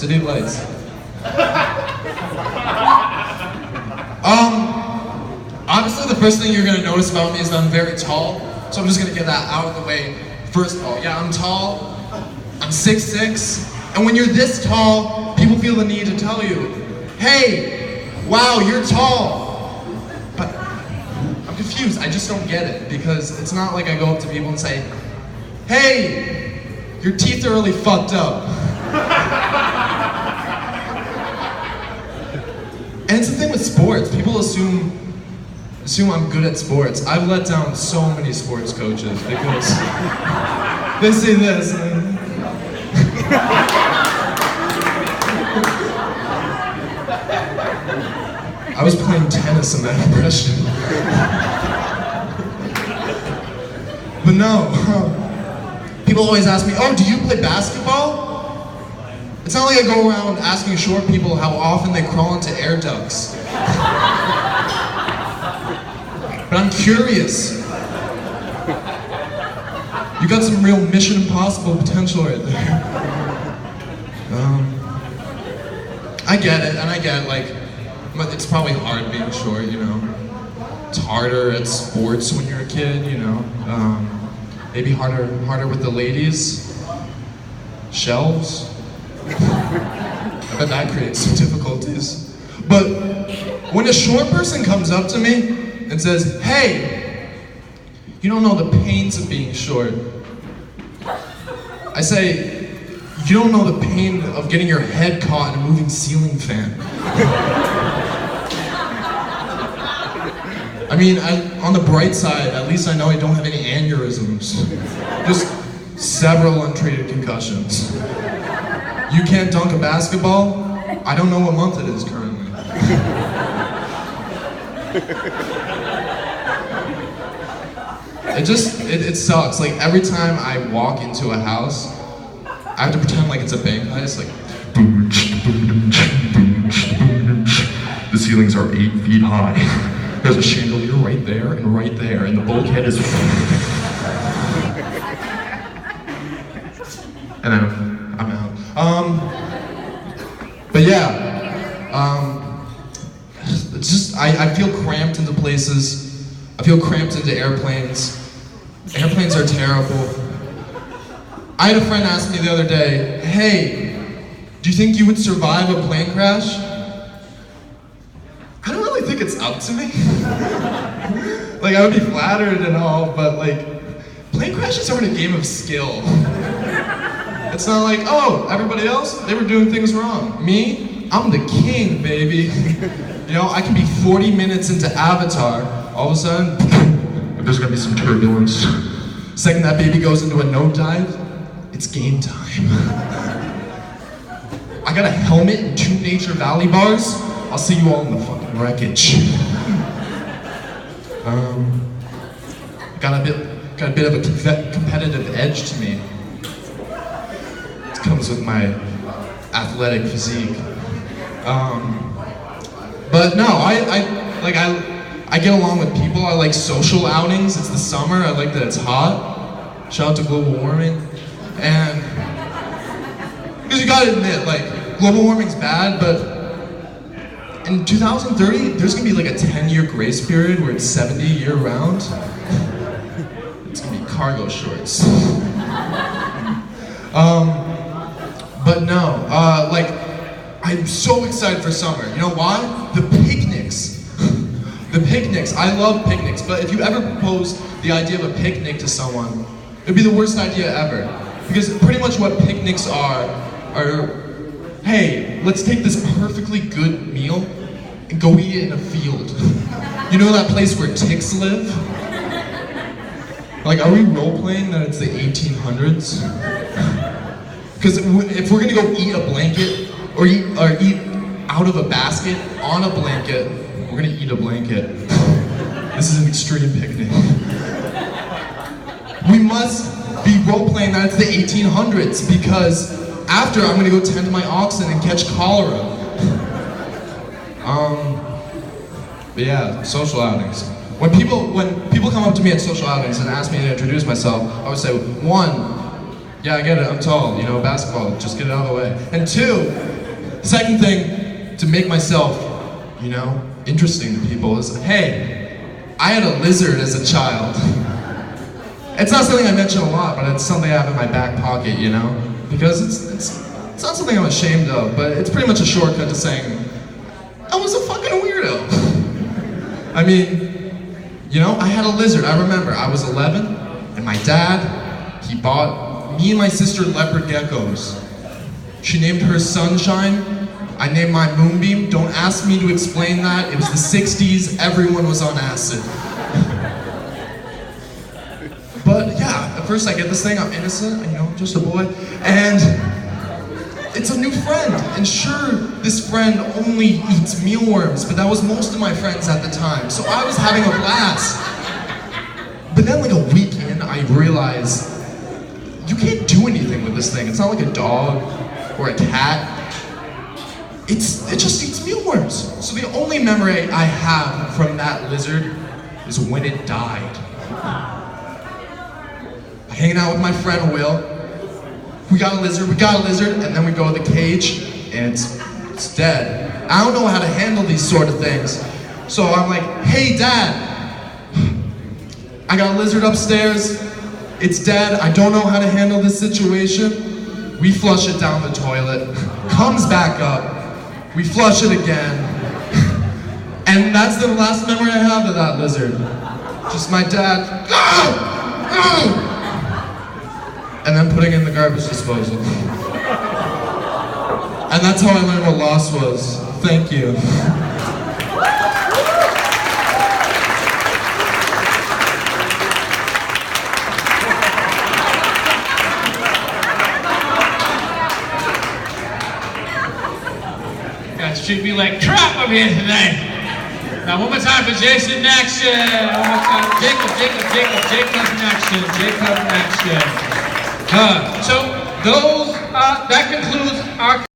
City Lights. Honestly, the first thing you're gonna notice about me is that I'm very tall. So I'm just gonna get that out of the way. First of all, yeah, I'm tall. I'm 6'6", and when you're this tall, people feel the need to tell you, hey, wow, you're tall. But I'm confused, I just don't get it, because it's not like I go up to people and say, hey, your teeth are really fucked up. And it's the thing with sports, people assume I'm good at sports. I've let down so many sports coaches because they say this. I was playing tennis in that impression. But no, people always ask me, oh, do you play basketball? It's not like I go around asking short people how often they crawl into air ducts. But I'm curious. You got some real Mission Impossible potential right there. I get it, and I get like, it's probably hard being short, you know. It's harder at sports when you're a kid, you know. Maybe harder with the ladies. Shelves. I bet that creates some difficulties. But when a short person comes up to me and says, hey, you don't know the pains of being short. I say, you don't know the pain of getting your head caught in a moving ceiling fan. I mean, on the bright side, at least I know I don't have any aneurysms. Just several untreated concussions. You can't dunk a basketball? I don't know what month it is currently. It sucks. Like every time I walk into a house, I have to pretend like it's a bank heist. Like, the ceilings are 8 feet high. There's a chandelier right there, and the bulkhead is. And I'm out. But yeah, it's just I feel cramped into places. I feel cramped into airplanes. Airplanes are terrible. I had a friend ask me the other day, hey, do you think you would survive a plane crash? I don't really think it's up to me. Like, I would be flattered and all, but like, plane crashes aren't a game of skill. It's not like, oh, everybody else, they were doing things wrong. Me, I'm the king, baby. You know, I can be 40 minutes into Avatar, all of a sudden, there's gonna be some turbulence. Second that baby goes into a nosedive, it's game time. I got a helmet and 2 Nature Valley bars. I'll see you all in the fucking wreckage. Got a bit of a competitive edge to me. It comes with my athletic physique. But no, I get along with people. I like social outings. It's the summer. I like that it's hot. Shout out to global warming. And because you gotta admit, like, global warming's bad, but in 2030, there's gonna be like a 10-year grace period where it's 70 year round. It's gonna be cargo shorts. But no, like, I'm so excited for summer. You know why? The picnics. The picnics. I love picnics, but if you ever propose the idea of a picnic to someone, it'd be the worst idea ever. Because pretty much what picnics are, hey, let's take this perfectly good meal and go eat it in a field. You know that place where ticks live? Like, are we role-playing that it's the 1800s? Because if we're gonna go eat a blanket, or eat out of a basket on a blanket, we're gonna eat a blanket. This is an extreme picnic. We must be role-playing that it's the 1800s, because after I'm gonna go tend my oxen and catch cholera. But yeah, social outings. When people come up to me at social outings and ask me to introduce myself, I would say, 1, yeah, I get it, I'm tall, you know, basketball, just get it out of the way. And 2, Second thing, to make myself, you know, interesting to people is, hey, I had a lizard as a child. It's not something I mention a lot, but it's something I have in my back pocket, you know? Because it's not something I'm ashamed of, but it's pretty much a shortcut to saying, I was a fucking weirdo. I mean, you know, I had a lizard. I remember, I was 11, and my dad, he bought me and my sister leopard geckos. She named her Sunshine. I named my Moonbeam. Don't ask me to explain that. It was the 60s, everyone was on acid. But yeah, at first I get this thing, I'm innocent, you know, just a boy, and it's a new friend. And sure, this friend only eats mealworms, but that was most of my friends at the time, so I was having a blast. But then like a week in, I realized, you can't do anything with this thing. It's not like a dog or a cat. It just eats mealworms. So the only memory I have from that lizard is when it died. Hanging out with my friend Will. We got a lizard, and then we go to the cage, and it's dead. I don't know how to handle these sort of things. So I'm like, hey Dad, I got a lizard upstairs, it's dead, I don't know how to handle this situation. We flush it down the toilet, comes back up, we flush it again, and that's the last memory I have of that lizard. Just my dad, and then putting it in the garbage disposal. And that's how I learned what loss was. Thank you. Guys treat me like crap up here tonight. Now one more time for Jason in action. One more time. Jacob in action. So that concludes our